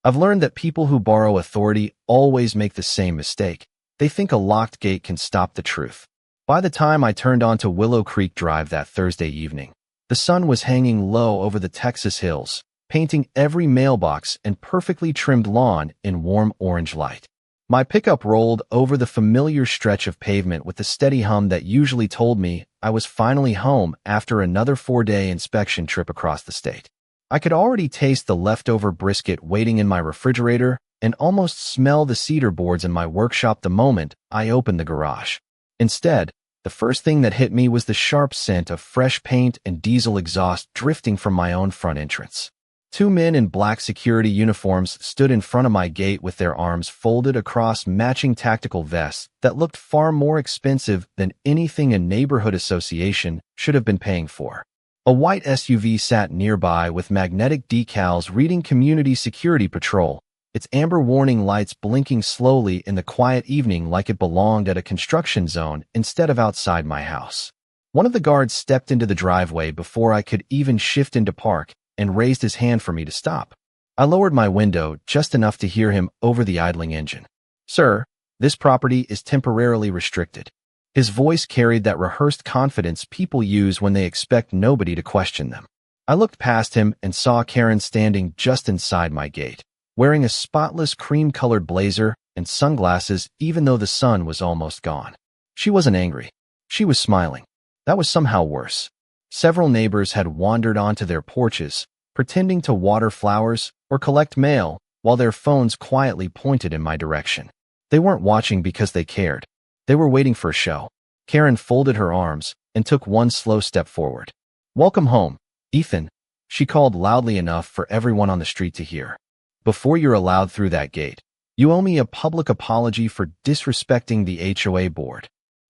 I've learned that people who borrow authority always make the same mistake. They think a locked gate can stop the truth. By the time I turned onto Willow Creek Drive that Thursday evening, the sun was hanging low over the Texas hills, painting every mailbox and perfectly trimmed lawn in warm orange light. My pickup rolled over the familiar stretch of pavement with the steady hum that usually told me I was finally home after another 4-day inspection trip across the state. I could already taste the leftover brisket waiting in my refrigerator and almost smell the cedar boards in my workshop the moment I opened the garage. Instead, the first thing that hit me was the sharp scent of fresh paint and diesel exhaust drifting from my own front entrance. 2 men in black security uniforms stood in front of my gate with their arms folded across matching tactical vests that looked far more expensive than anything a neighborhood association should have been paying for. A white SUV sat nearby with magnetic decals reading Community Security Patrol, its amber warning lights blinking slowly in the quiet evening like it belonged at a construction zone instead of outside my house. One of the guards stepped into the driveway before I could even shift into park and raised his hand for me to stop. I lowered my window just enough to hear him over the idling engine. "Sir, this property is temporarily restricted." His voice carried that rehearsed confidence people use when they expect nobody to question them. I looked past him and saw Karen standing just inside my gate, wearing a spotless cream-colored blazer and sunglasses even though the sun was almost gone. She wasn't angry. She was smiling. That was somehow worse. Several neighbors had wandered onto their porches, pretending to water flowers or collect mail while their phones quietly pointed in my direction. They weren't watching because they cared. They were waiting for a show. Karen folded her arms and took one slow step forward. "Welcome home, Ethan," she called loudly enough for everyone on the street to hear. "Before you're allowed through that gate, you owe me a public apology for disrespecting the HOA board."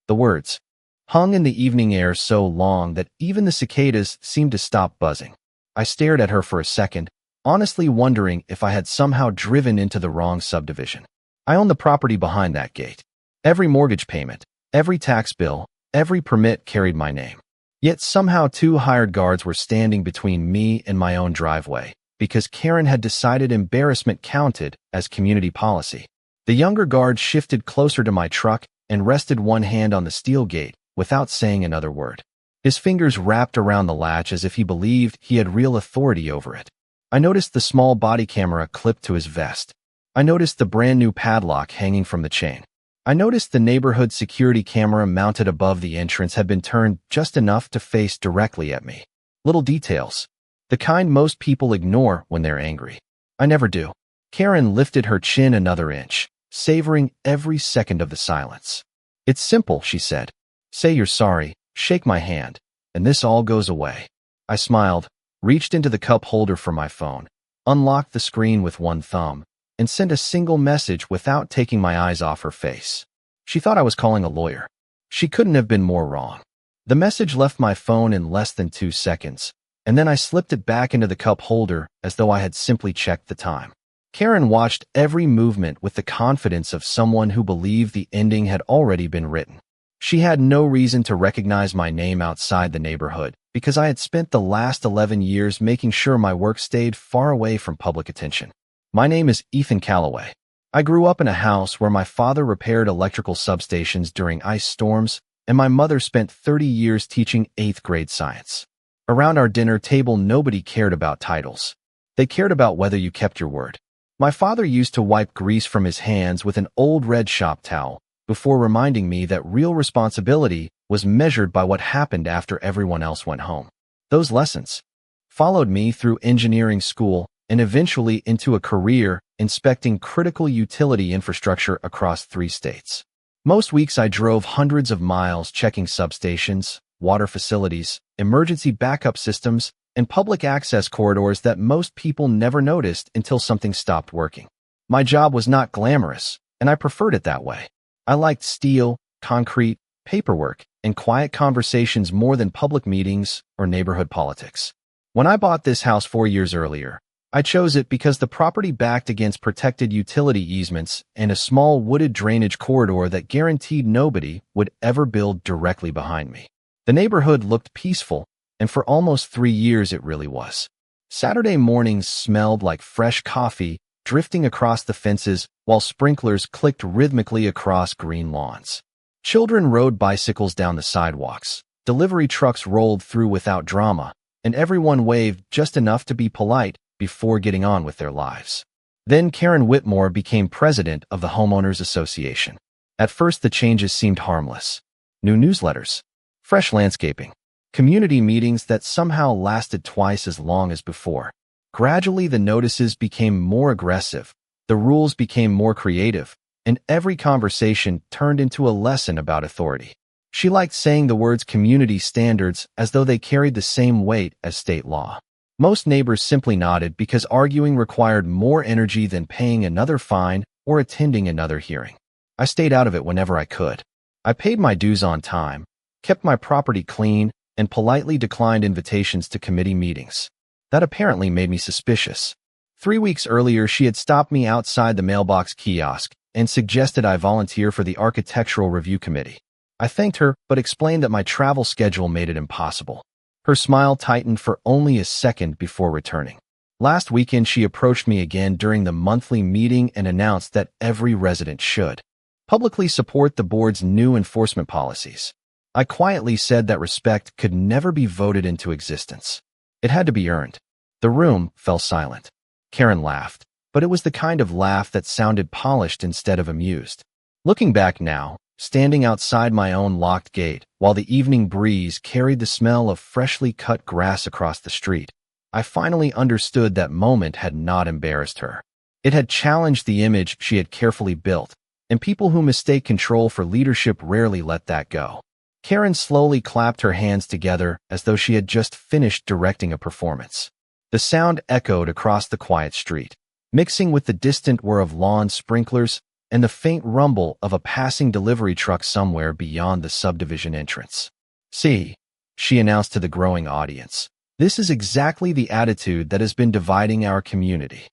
The words hung in the evening air so long that even the cicadas seemed to stop buzzing. I stared at her for a second, honestly wondering if I had somehow driven into the wrong subdivision. I owned the property behind that gate. Every mortgage payment, every tax bill, every permit carried my name. Yet somehow 2 hired guards were standing between me and my own driveway because Karen had decided embarrassment counted as community policy. The younger guard shifted closer to my truck and rested one hand on the steel gate without saying another word. His fingers wrapped around the latch as if he believed he had real authority over it. I noticed the small body camera clipped to his vest. I noticed the brand new padlock hanging from the chain. I noticed the neighborhood security camera mounted above the entrance had been turned just enough to face directly at me. Little details. The kind most people ignore when they're angry. I never do. Karen lifted her chin another inch, savoring every second of the silence. "It's simple," she said. "Say you're sorry, shake my hand, and this all goes away." I smiled, reached into the cup holder for my phone, unlocked the screen with one thumb, and sent a single message without taking my eyes off her face. She thought I was calling a lawyer. She couldn't have been more wrong. The message left my phone in less than 2 seconds, and then I slipped it back into the cup holder as though I had simply checked the time. Karen watched every movement with the confidence of someone who believed the ending had already been written. She had no reason to recognize my name outside the neighborhood because I had spent the last 11 years making sure my work stayed far away from public attention. My name is Ethan Calloway. I grew up in a house where my father repaired electrical substations during ice storms, and my mother spent 30 years teaching 8th grade science. Around our dinner table, nobody cared about titles. They cared about whether you kept your word. My father used to wipe grease from his hands with an old red shop towel before reminding me that real responsibility was measured by what happened after everyone else went home. Those lessons followed me through engineering school and eventually into a career inspecting critical utility infrastructure across 3 states. Most weeks I drove hundreds of miles checking substations, water facilities, emergency backup systems, and public access corridors that most people never noticed until something stopped working. My job was not glamorous, and I preferred it that way. I liked steel, concrete, paperwork, and quiet conversations more than public meetings or neighborhood politics. When I bought this house 4 years earlier, I chose it because the property backed against protected utility easements and a small wooded drainage corridor that guaranteed nobody would ever build directly behind me. The neighborhood looked peaceful, and for almost 3 years it really was. Saturday mornings smelled like fresh coffee drifting across the fences while sprinklers clicked rhythmically across green lawns. Children rode bicycles down the sidewalks. Delivery trucks rolled through without drama, and everyone waved just enough to be polite before getting on with their lives. Then Karen Whitmore became president of the Homeowners Association. At first, the changes seemed harmless. New newsletters, fresh landscaping, community meetings that somehow lasted twice as long as before. Gradually, the notices became more aggressive, the rules became more creative, and every conversation turned into a lesson about authority. She liked saying the words community standards as though they carried the same weight as state law. Most neighbors simply nodded because arguing required more energy than paying another fine or attending another hearing. I stayed out of it whenever I could. I paid my dues on time, kept my property clean, and politely declined invitations to committee meetings. That apparently made me suspicious. 3 weeks earlier, she had stopped me outside the mailbox kiosk and suggested I volunteer for the Architectural Review Committee. I thanked her, but explained that my travel schedule made it impossible. Her smile tightened for only a second before returning. Last weekend, she approached me again during the monthly meeting and announced that every resident should publicly support the board's new enforcement policies. I quietly said that respect could never be voted into existence. It had to be earned. The room fell silent. Karen laughed, but it was the kind of laugh that sounded polished instead of amused. Looking back now, standing outside my own locked gate, while the evening breeze carried the smell of freshly cut grass across the street, I finally understood that moment had not embarrassed her. It had challenged the image she had carefully built, and people who mistake control for leadership rarely let that go. Karen slowly clapped her hands together as though she had just finished directing a performance. The sound echoed across the quiet street, mixing with the distant whir of lawn sprinklers and the faint rumble of a passing delivery truck somewhere beyond the subdivision entrance. "See," she announced to the growing audience, "this is exactly the attitude that has been dividing our community."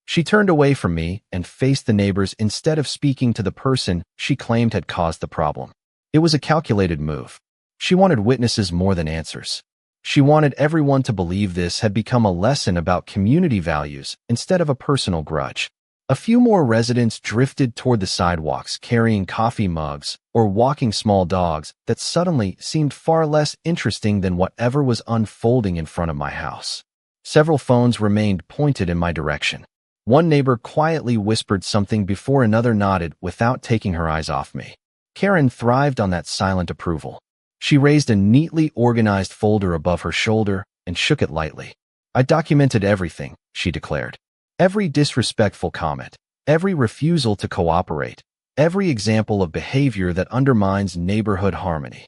She turned away from me and faced the neighbors instead of speaking to the person she claimed had caused the problem. It was a calculated move. She wanted witnesses more than answers. She wanted everyone to believe this had become a lesson about community values instead of a personal grudge. A few more residents drifted toward the sidewalks carrying coffee mugs or walking small dogs that suddenly seemed far less interesting than whatever was unfolding in front of my house. Several phones remained pointed in my direction. One neighbor quietly whispered something before another nodded without taking her eyes off me. Karen thrived on that silent approval. She raised a neatly organized folder above her shoulder and shook it lightly. "I documented everything," she declared. "Every disrespectful comment, every refusal to cooperate, every example of behavior that undermines neighborhood harmony."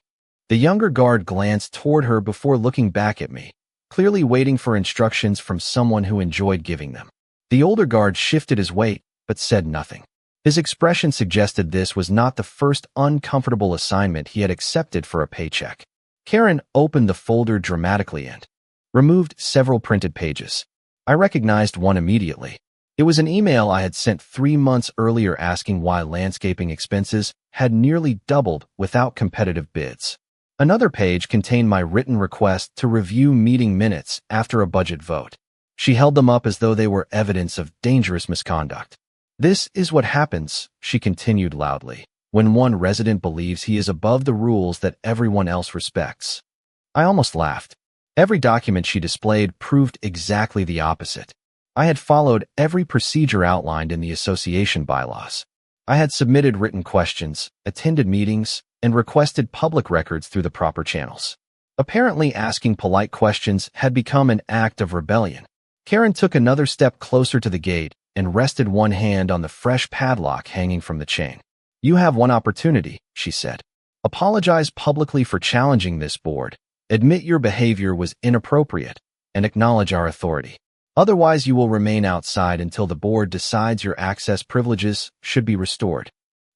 The younger guard glanced toward her before looking back at me, clearly waiting for instructions from someone who enjoyed giving them. The older guard shifted his weight, but said nothing. His expression suggested this was not the first uncomfortable assignment he had accepted for a paycheck. Karen opened the folder dramatically and removed several printed pages. I recognized one immediately. It was an email I had sent 3 months earlier asking why landscaping expenses had nearly doubled without competitive bids. Another page contained my written request to review meeting minutes after a budget vote. She held them up as though they were evidence of dangerous misconduct. "This is what happens," she continued loudly, "when one resident believes he is above the rules that everyone else respects." I almost laughed. Every document she displayed proved exactly the opposite. I had followed every procedure outlined in the association bylaws. I had submitted written questions, attended meetings, and requested public records through the proper channels. Apparently, asking polite questions had become an act of rebellion. Karen took another step closer to the gate and rested one hand on the fresh padlock hanging from the chain. "You have one opportunity," she said. "Apologize publicly for challenging this board, admit your behavior was inappropriate, and acknowledge our authority. Otherwise, you will remain outside until the board decides your access privileges should be restored."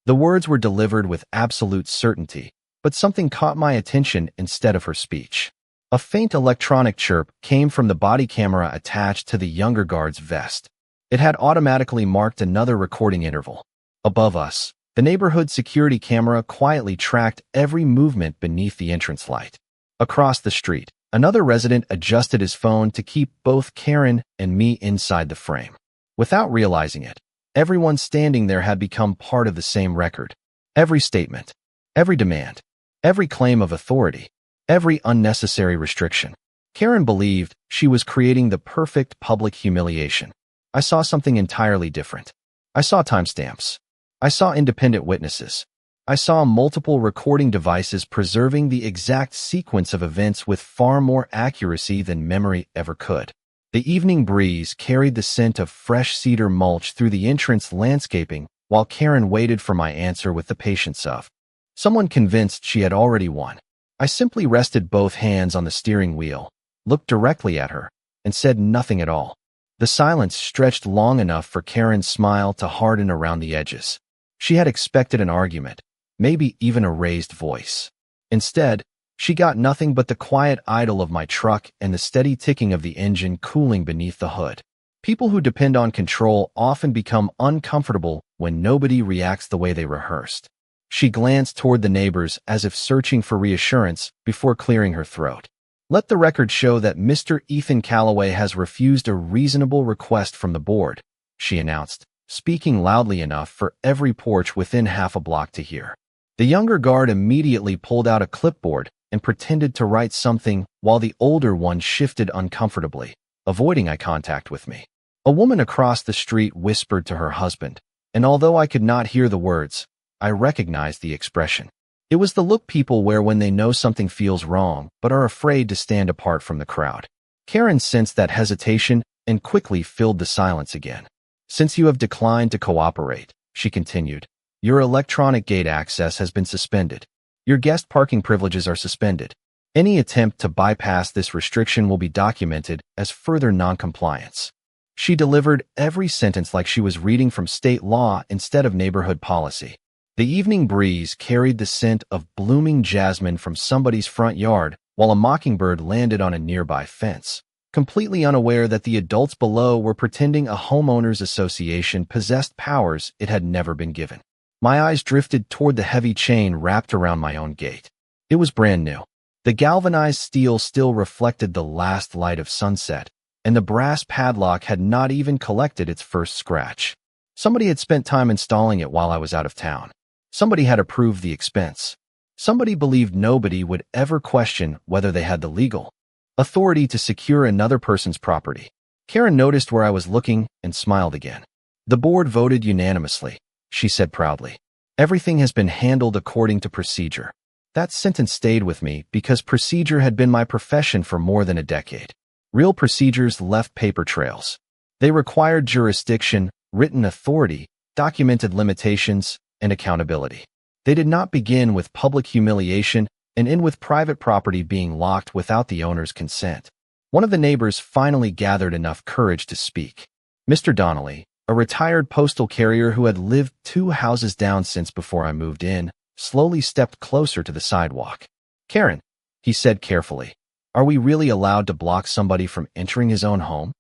The words were delivered with absolute certainty, but something caught my attention instead of her speech. A faint electronic chirp came from the body camera attached to the younger guard's vest. It had automatically marked another recording interval. Above us, the neighborhood security camera quietly tracked every movement beneath the entrance light. Across the street, another resident adjusted his phone to keep both Karen and me inside the frame. Without realizing it, everyone standing there had become part of the same record. Every statement, every demand, every claim of authority, every unnecessary restriction. Karen believed she was creating the perfect public humiliation. I saw something entirely different. I saw timestamps. I saw independent witnesses. I saw multiple recording devices preserving the exact sequence of events with far more accuracy than memory ever could. The evening breeze carried the scent of fresh cedar mulch through the entrance landscaping while Karen waited for my answer with the patience of someone convinced she had already won. I simply rested both hands on the steering wheel, looked directly at her, and said nothing at all. The silence stretched long enough for Karen's smile to harden around the edges. She had expected an argument, maybe even a raised voice. Instead, she got nothing but the quiet idle of my truck and the steady ticking of the engine cooling beneath the hood. People who depend on control often become uncomfortable when nobody reacts the way they rehearsed. She glanced toward the neighbors as if searching for reassurance before clearing her throat. Let the record show that Mr. Ethan Calloway has refused a reasonable request from the board, she announced, speaking loudly enough for every porch within half a block to hear. The younger guard immediately pulled out a clipboard and pretended to write something while the older one shifted uncomfortably, avoiding eye contact with me. A woman across the street whispered to her husband, and although I could not hear the words, I recognized the expression. It was the look people wear when they know something feels wrong but are afraid to stand apart from the crowd. Karen sensed that hesitation and quickly filled the silence again. Since you have declined to cooperate, she continued, your electronic gate access has been suspended. Your guest parking privileges are suspended. Any attempt to bypass this restriction will be documented as further noncompliance. She delivered every sentence like she was reading from state law instead of neighborhood policy. The evening breeze carried the scent of blooming jasmine from somebody's front yard while a mockingbird landed on a nearby fence, completely unaware that the adults below were pretending a homeowners association possessed powers it had never been given. My eyes drifted toward the heavy chain wrapped around my own gate. It was brand new. The galvanized steel still reflected the last light of sunset, and the brass padlock had not even collected its first scratch. Somebody had spent time installing it while I was out of town. Somebody had approved the expense. Somebody believed nobody would ever question whether they had the legal authority to secure another person's property. Karen noticed where I was looking and smiled again. The board voted unanimously, she said proudly. Everything has been handled according to procedure. That sentence stayed with me because procedure had been my profession for more than a decade. Real procedures left paper trails. They required jurisdiction, written authority, documented limitations, and accountability. They did not begin with public humiliation and end with private property being locked without the owner's consent. One of the neighbors finally gathered enough courage to speak. Mr. Donnelly, a retired postal carrier who had lived 2 houses down since before I moved in, slowly stepped closer to the sidewalk. Karen, he said carefully, are we really allowed to block somebody from entering his own home?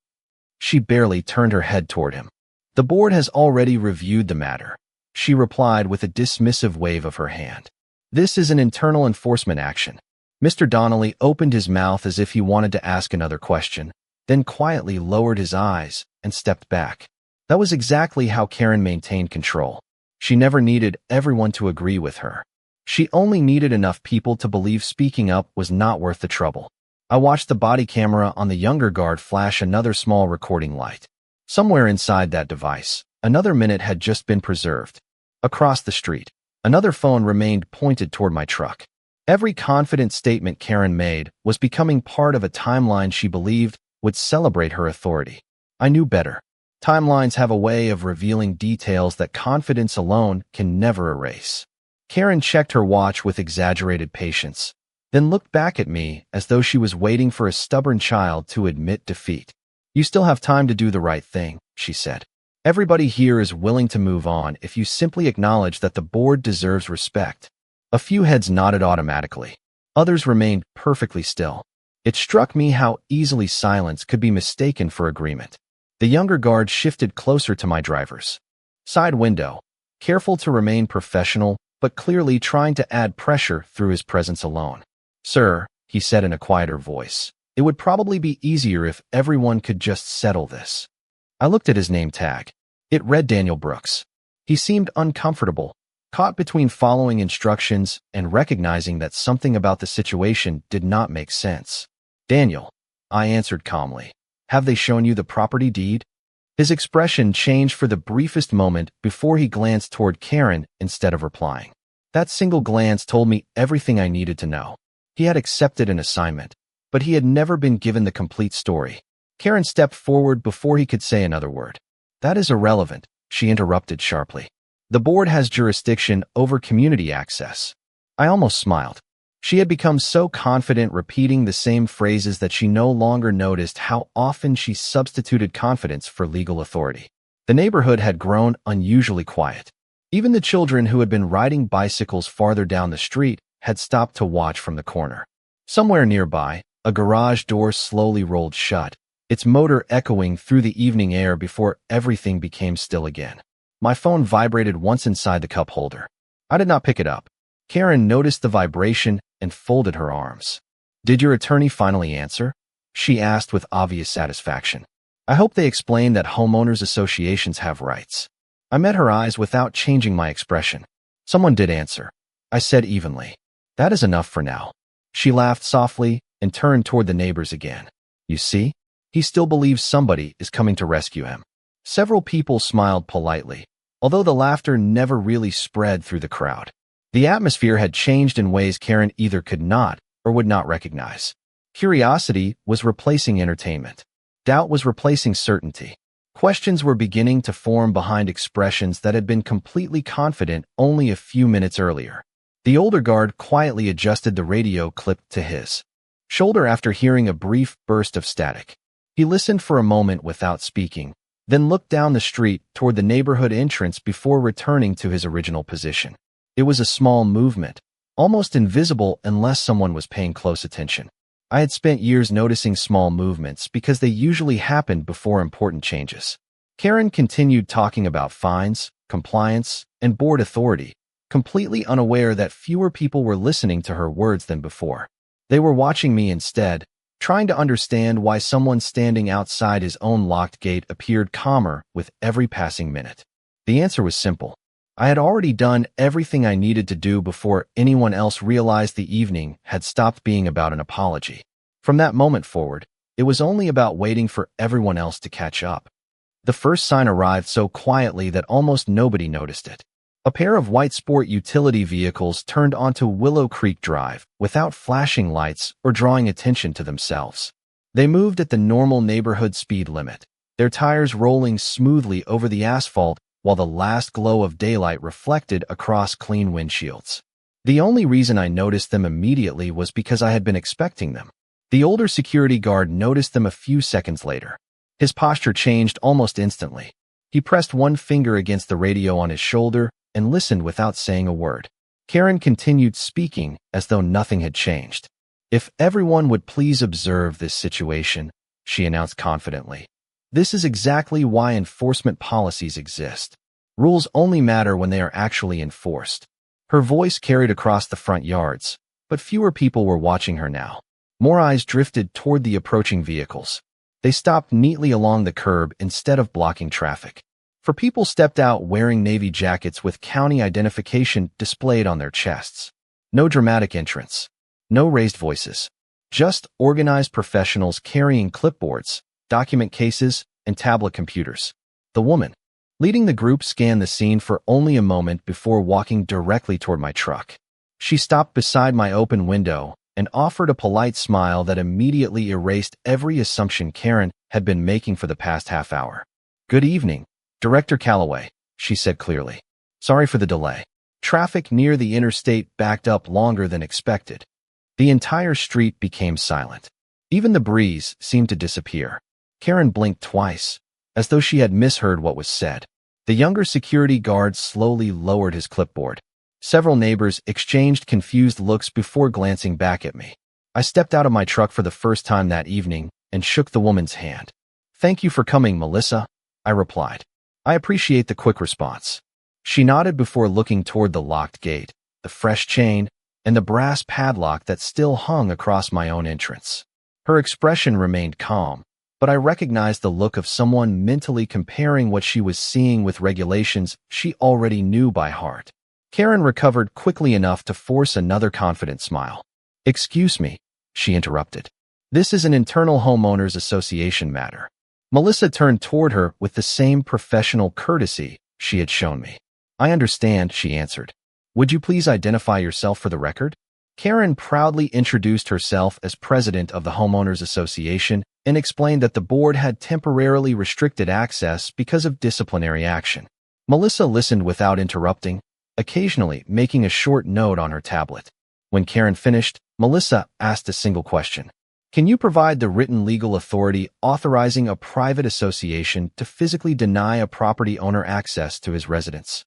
She barely turned her head toward him. The board has already reviewed the matter, she replied with a dismissive wave of her hand. This is an internal enforcement action. Mr. Donnelly opened his mouth as if he wanted to ask another question, then quietly lowered his eyes and stepped back. That was exactly how Karen maintained control. She never needed everyone to agree with her. She only needed enough people to believe speaking up was not worth the trouble. I watched the body camera on the younger guard flash another small recording light. Somewhere inside that device, another minute had just been preserved. Across the street, another phone remained pointed toward my truck. Every confident statement Karen made was becoming part of a timeline she believed would celebrate her authority. I knew better. Timelines have a way of revealing details that confidence alone can never erase. Karen checked her watch with exaggerated patience, then looked back at me as though she was waiting for a stubborn child to admit defeat. You still have time to do the right thing, she said. Everybody here is willing to move on if you simply acknowledge that the board deserves respect. A few heads nodded automatically. Others remained perfectly still. It struck me how easily silence could be mistaken for agreement. The younger guard shifted closer to my driver's side window, careful to remain professional, but clearly trying to add pressure through his presence alone. Sir, he said in a quieter voice, it would probably be easier if everyone could just settle this. I looked at his name tag. It read Daniel Brooks. He seemed uncomfortable, caught between following instructions and recognizing that something about the situation did not make sense. Daniel, I answered calmly. Have they shown you the property deed? His expression changed for the briefest moment before he glanced toward Karen instead of replying. That single glance told me everything I needed to know. He had accepted an assignment, but he had never been given the complete story. Karen stepped forward before he could say another word. That is irrelevant, she interrupted sharply. The board has jurisdiction over community access. I almost smiled. She had become so confident repeating the same phrases that she no longer noticed how often she substituted confidence for legal authority. The neighborhood had grown unusually quiet. Even the children who had been riding bicycles farther down the street had stopped to watch from the corner. Somewhere nearby, a garage door slowly rolled shut, its motor echoing through the evening air before everything became still again. My phone vibrated once inside the cup holder. I did not pick it up. Karen noticed the vibration and folded her arms. Did your attorney finally answer? She asked with obvious satisfaction. I hope they explain that homeowners associations have rights. I met her eyes without changing my expression. Someone did answer. I said evenly. That is enough for now. She laughed softly and turned toward the neighbors again. You see? He still believes somebody is coming to rescue him. Several people smiled politely, although the laughter never really spread through the crowd. The atmosphere had changed in ways Karen either could not or would not recognize. Curiosity was replacing entertainment. Doubt was replacing certainty. Questions were beginning to form behind expressions that had been completely confident only a few minutes earlier. The older guard quietly adjusted the radio clip to his shoulder after hearing a brief burst of static. He listened for a moment without speaking, then looked down the street toward the neighborhood entrance before returning to his original position. It was a small movement, almost invisible unless someone was paying close attention. I had spent years noticing small movements because they usually happened before important changes. Karen continued talking about fines, compliance, and board authority, completely unaware that fewer people were listening to her words than before. They were watching me instead, trying to understand why someone standing outside his own locked gate appeared calmer with every passing minute. The answer was simple. I had already done everything I needed to do before anyone else realized the evening had stopped being about an apology. From that moment forward, it was only about waiting for everyone else to catch up. The first sign arrived so quietly that almost nobody noticed it. A pair of white sport utility vehicles turned onto Willow Creek Drive without flashing lights or drawing attention to themselves. They moved at the normal neighborhood speed limit, their tires rolling smoothly over the asphalt while the last glow of daylight reflected across clean windshields. The only reason I noticed them immediately was because I had been expecting them. The older security guard noticed them a few seconds later. His posture changed almost instantly. He pressed one finger against the radio on his shoulder and listened without saying a word. Karen continued speaking as though nothing had changed. If everyone would please observe this situation, she announced confidently. This is exactly why enforcement policies exist. Rules only matter when they are actually enforced. Her voice carried across the front yards, but fewer people were watching her now. More eyes drifted toward the approaching vehicles. They stopped neatly along the curb instead of blocking traffic. For people stepped out wearing navy jackets with county identification displayed on their chests. No dramatic entrance. No raised voices. Just organized professionals carrying clipboards, document cases, and tablet computers. The woman leading the group scanned the scene for only a moment before walking directly toward my truck. She stopped beside my open window and offered a polite smile that immediately erased every assumption Karen had been making for the past half hour. Good evening, Director Calloway, she said clearly. Sorry for the delay. Traffic near the interstate backed up longer than expected. The entire street became silent. Even the breeze seemed to disappear. Karen blinked twice, as though she had misheard what was said. The younger security guard slowly lowered his clipboard. Several neighbors exchanged confused looks before glancing back at me. I stepped out of my truck for the first time that evening and shook the woman's hand. Thank you for coming, Melissa, I replied. I appreciate the quick response. She nodded before looking toward the locked gate, the fresh chain, and the brass padlock that still hung across my own entrance. Her expression remained calm, but I recognized the look of someone mentally comparing what she was seeing with regulations she already knew by heart. Karen recovered quickly enough to force another confident smile. "Excuse me," she interrupted. "This is an internal homeowners association matter." Melissa turned toward her with the same professional courtesy she had shown me. "I understand," she answered. "Would you please identify yourself for the record?" Karen proudly introduced herself as president of the Homeowners Association and explained that the board had temporarily restricted access because of disciplinary action. Melissa listened without interrupting, occasionally making a short note on her tablet. When Karen finished, Melissa asked a single question. "Can you provide the written legal authority authorizing a private association to physically deny a property owner access to his residence?"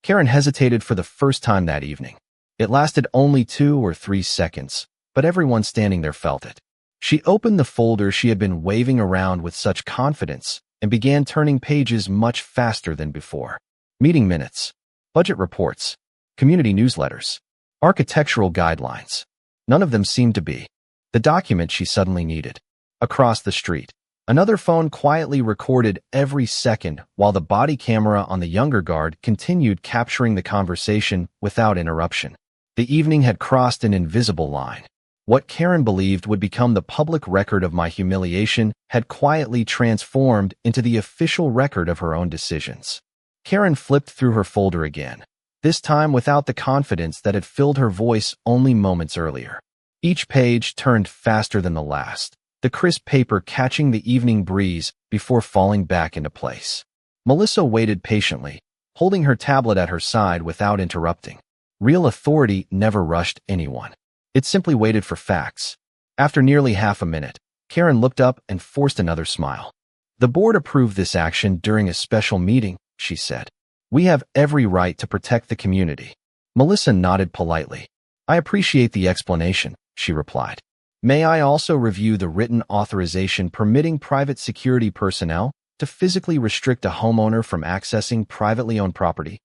Karen hesitated for the first time that evening. It lasted only 2 or 3 seconds, but everyone standing there felt it. She opened the folder she had been waving around with such confidence and began turning pages much faster than before. Meeting minutes, budget reports, community newsletters, architectural guidelines. None of them seemed to be the document she suddenly needed. Across the street, another phone quietly recorded every second while the body camera on the younger guard continued capturing the conversation without interruption. The evening had crossed an invisible line. What Karen believed would become the public record of my humiliation had quietly transformed into the official record of her own decisions. Karen flipped through her folder again, this time without the confidence that had filled her voice only moments earlier. Each page turned faster than the last, the crisp paper catching the evening breeze before falling back into place. Melissa waited patiently, holding her tablet at her side without interrupting. Real authority never rushed anyone. It simply waited for facts. After nearly half a minute, Karen looked up and forced another smile. "The board approved this action during a special meeting," she said. "We have every right to protect the community." Melissa nodded politely. "I appreciate the explanation," she replied. "May I also review the written authorization permitting private security personnel to physically restrict a homeowner from accessing privately owned property?"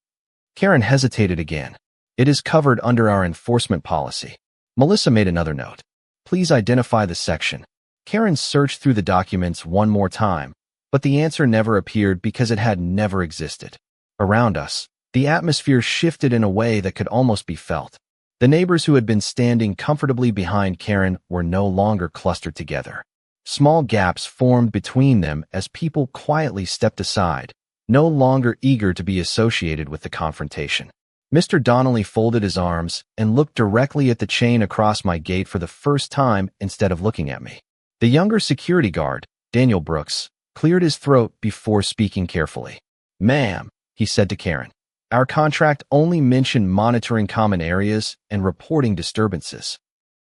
Karen hesitated again. "It is covered under our enforcement policy." Melissa made another note. "Please identify the section." Karen searched through the documents one more time, but the answer never appeared because it had never existed. Around us, the atmosphere shifted in a way that could almost be felt. The neighbors who had been standing comfortably behind Karen were no longer clustered together. Small gaps formed between them as people quietly stepped aside, no longer eager to be associated with the confrontation. Mr. Donnelly folded his arms and looked directly at the chain across my gate for the first time instead of looking at me. The younger security guard, Daniel Brooks, cleared his throat before speaking carefully. "Ma'am," he said to Karen, "our contract only mentioned monitoring common areas and reporting disturbances."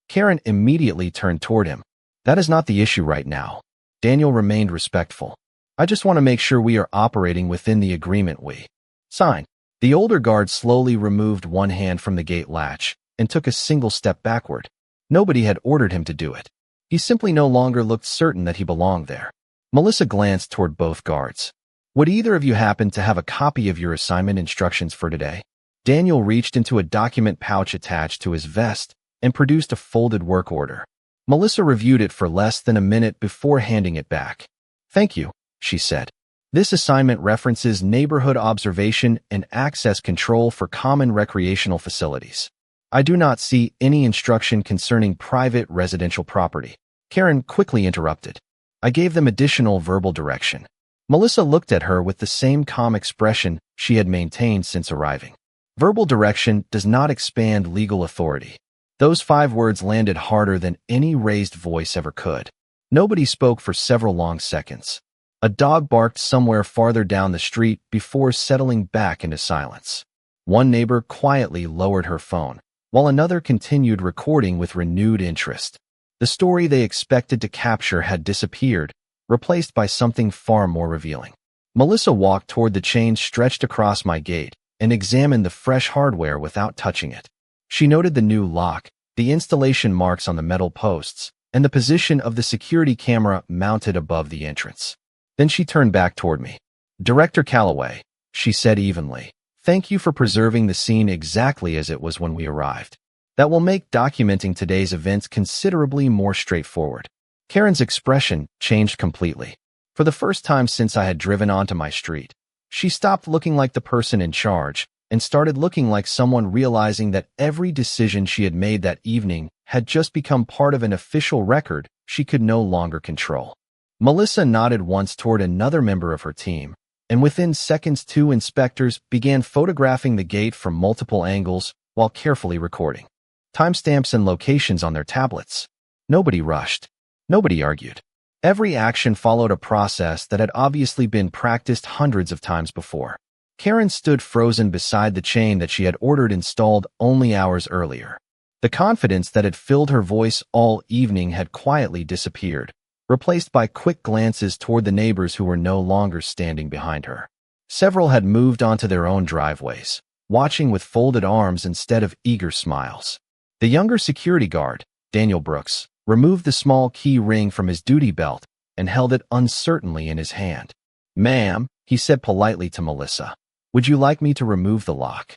Karen immediately turned toward him. "That is not the issue right now." Daniel remained respectful. "I just want to make sure we are operating within the agreement we signed." The older guard slowly removed one hand from the gate latch and took a single step backward. Nobody had ordered him to do it. He simply no longer looked certain that he belonged there. Melissa glanced toward both guards. "Would either of you happen to have a copy of your assignment instructions for today?" Daniel reached into a document pouch attached to his vest and produced a folded work order. Melissa reviewed it for less than a minute before handing it back. "Thank you," she said. "This assignment references neighborhood observation and access control for common recreational facilities. I do not see any instruction concerning private residential property." Karen quickly interrupted. "I gave them additional verbal direction." Melissa looked at her with the same calm expression she had maintained since arriving. "Verbal direction does not expand legal authority." Those 5 words landed harder than any raised voice ever could. Nobody spoke for several long seconds. A dog barked somewhere farther down the street before settling back into silence. One neighbor quietly lowered her phone, while another continued recording with renewed interest. The story they expected to capture had disappeared, replaced by something far more revealing. Melissa walked toward the chain stretched across my gate and examined the fresh hardware without touching it. She noted the new lock, the installation marks on the metal posts, and the position of the security camera mounted above the entrance. Then she turned back toward me. "Director Calloway," she said evenly, "thank you for preserving the scene exactly as it was when we arrived. That will make documenting today's events considerably more straightforward." Karen's expression changed completely. For the first time since I had driven onto my street, she stopped looking like the person in charge and started looking like someone realizing that every decision she had made that evening had just become part of an official record she could no longer control. Melissa nodded once toward another member of her team, and within seconds 2 inspectors began photographing the gate from multiple angles while carefully recording timestamps and locations on their tablets. Nobody rushed. Nobody argued. Every action followed a process that had obviously been practiced hundreds of times before. Karen stood frozen beside the chain that she had ordered installed only hours earlier. The confidence that had filled her voice all evening had quietly disappeared, replaced by quick glances toward the neighbors who were no longer standing behind her. Several had moved onto their own driveways, watching with folded arms instead of eager smiles. The younger security guard, Daniel Brooks, removed the small key ring from his duty belt and held it uncertainly in his hand. "Ma'am," he said politely to Melissa, "would you like me to remove the lock?"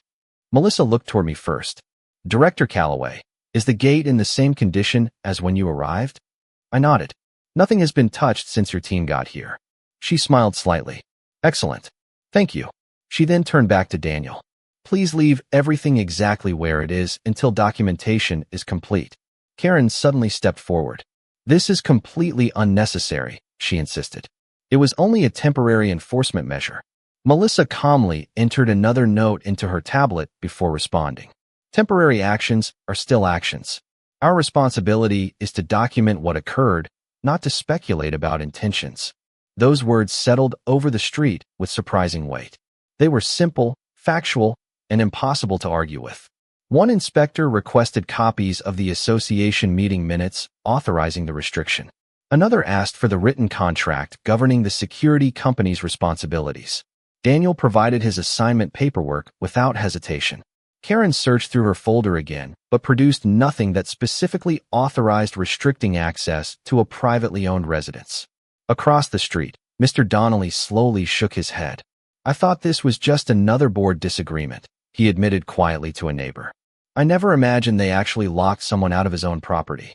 Melissa looked toward me first. "Director Calloway, is the gate in the same condition as when you arrived?" I nodded. "Nothing has been touched since your team got here." She smiled slightly. "Excellent. Thank you." She then turned back to Daniel. "Please leave everything exactly where it is until documentation is complete." Karen suddenly stepped forward. "This is completely unnecessary," she insisted. "It was only a temporary enforcement measure." Melissa calmly entered another note into her tablet before responding. "Temporary actions are still actions. Our responsibility is to document what occurred, not to speculate about intentions." Those words settled over the street with surprising weight. They were simple, factual, and impossible to argue with. One inspector requested copies of the association meeting minutes authorizing the restriction. Another asked for the written contract governing the security company's responsibilities. Daniel provided his assignment paperwork without hesitation. Karen searched through her folder again, but produced nothing that specifically authorized restricting access to a privately owned residence. Across the street, Mr. Donnelly slowly shook his head. "I thought this was just another board disagreement," he admitted quietly to a neighbor. "I never imagined they actually locked someone out of his own property."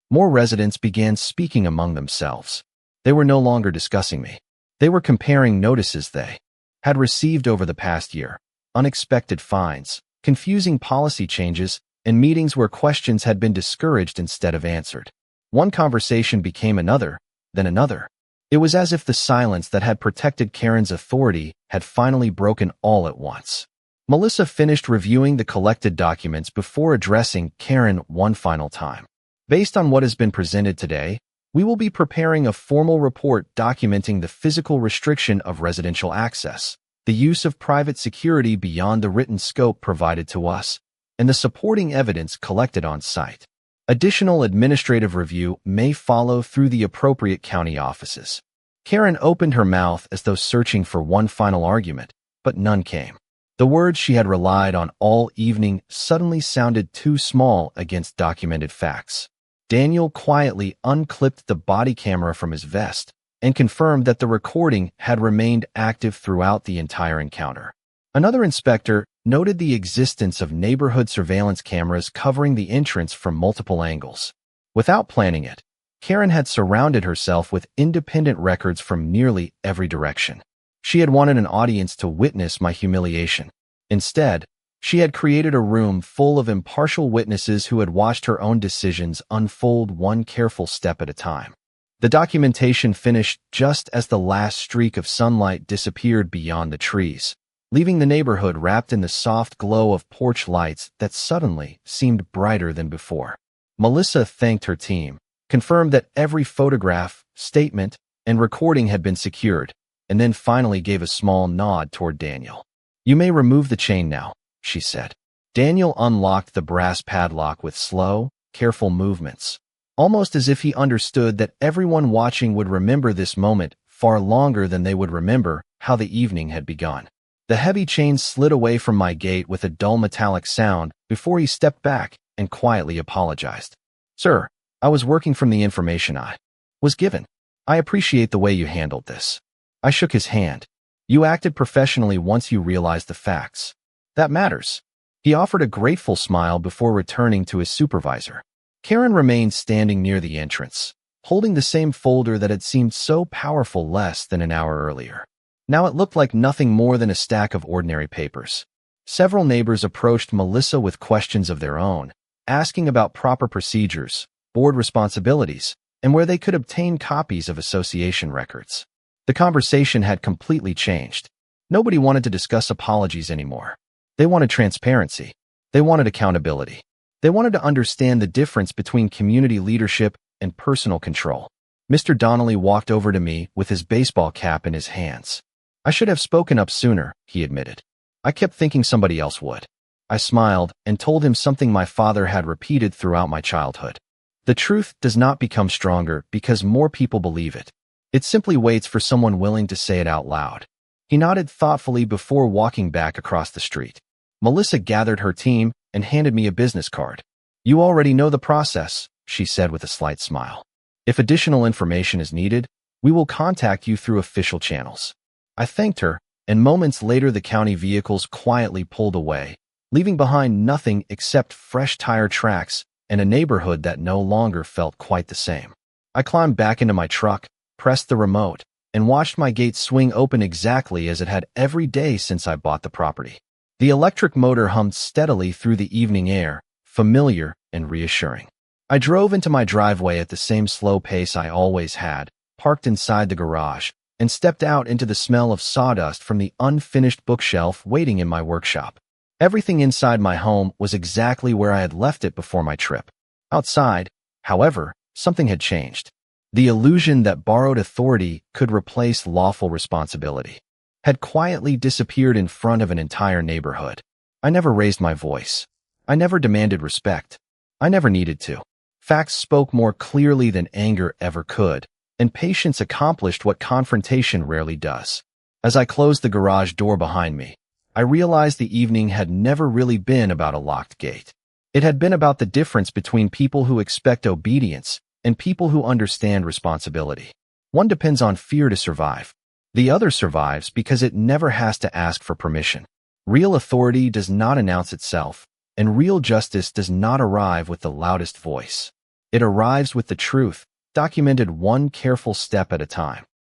More residents began speaking among themselves. They were no longer discussing me. They were comparing notices they had received over the past year, unexpected fines, confusing policy changes, and meetings where questions had been discouraged instead of answered. One conversation became another, then another. It was as if the silence that had protected Karen's authority had finally broken all at once. Melissa finished reviewing the collected documents before addressing Karen one final time. "Based on what has been presented today, we will be preparing a formal report documenting the physical restriction of residential access, the use of private security beyond the written scope provided to us, and the supporting evidence collected on site. Additional administrative review may follow through the appropriate county offices." Karen opened her mouth as though searching for one final argument, but none came. The words she had relied on all evening suddenly sounded too small against documented facts. Daniel quietly unclipped the body camera from his vest and confirmed that the recording had remained active throughout the entire encounter. Another inspector noted the existence of neighborhood surveillance cameras covering the entrance from multiple angles. Without planning it, Karen had surrounded herself with independent records from nearly every direction. She had wanted an audience to witness my humiliation. Instead, she had created a room full of impartial witnesses who had watched her own decisions unfold one careful step at a time. The documentation finished just as the last streak of sunlight disappeared beyond the trees, leaving the neighborhood wrapped in the soft glow of porch lights that suddenly seemed brighter than before. Melissa thanked her team, confirmed that every photograph, statement, and recording had been secured, and then finally gave a small nod toward Daniel. "You may remove the chain now," she said. Daniel unlocked the brass padlock with slow, careful movements, almost as if he understood that everyone watching would remember this moment far longer than they would remember how the evening had begun. The heavy chain slid away from my gate with a dull metallic sound before he stepped back and quietly apologized. "Sir, I was working from the information I was given. I appreciate the way you handled this." I shook his hand. "You acted professionally once you realized the facts. That matters." He offered a grateful smile before returning to his supervisor. Karen remained standing near the entrance, holding the same folder that had seemed so powerful less than an hour earlier. Now it looked like nothing more than a stack of ordinary papers. Several neighbors approached Melissa with questions of their own, asking about proper procedures, board responsibilities, and where they could obtain copies of association records. The conversation had completely changed. Nobody wanted to discuss apologies anymore. They wanted transparency. They wanted accountability. They wanted to understand the difference between community leadership and personal control. Mr. Donnelly walked over to me with his baseball cap in his hands. "I should have spoken up sooner," he admitted. "I kept thinking somebody else would." I smiled and told him something my father had repeated throughout my childhood. The truth does not become stronger because more people believe it. It simply waits for someone willing to say it out loud. He nodded thoughtfully before walking back across the street. Melissa gathered her team and handed me a business card. "You already know the process," she said with a slight smile. "If additional information is needed, we will contact you through official channels." I thanked her, and moments later the county vehicles quietly pulled away, leaving behind nothing except fresh tire tracks and a neighborhood that no longer felt quite the same. I climbed back into my truck, pressed the remote, and watched my gate swing open exactly as it had every day since I bought the property. The electric motor hummed steadily through the evening air, familiar and reassuring. I drove into my driveway at the same slow pace I always had, parked inside the garage, and stepped out into the smell of sawdust from the unfinished bookshelf waiting in my workshop. Everything inside my home was exactly where I had left it before my trip. Outside, however, something had changed. The illusion that borrowed authority could replace lawful responsibility had quietly disappeared in front of an entire neighborhood. I never raised my voice. I never demanded respect. I never needed to. Facts spoke more clearly than anger ever could, and patience accomplished what confrontation rarely does. As I closed the garage door behind me, I realized the evening had never really been about a locked gate. It had been about the difference between people who expect obedience and people who understand responsibility. One depends on fear to survive. The other survives because it never has to ask for permission. Real authority does not announce itself, and real justice does not arrive with the loudest voice. It arrives with the truth, documented one careful step at a time.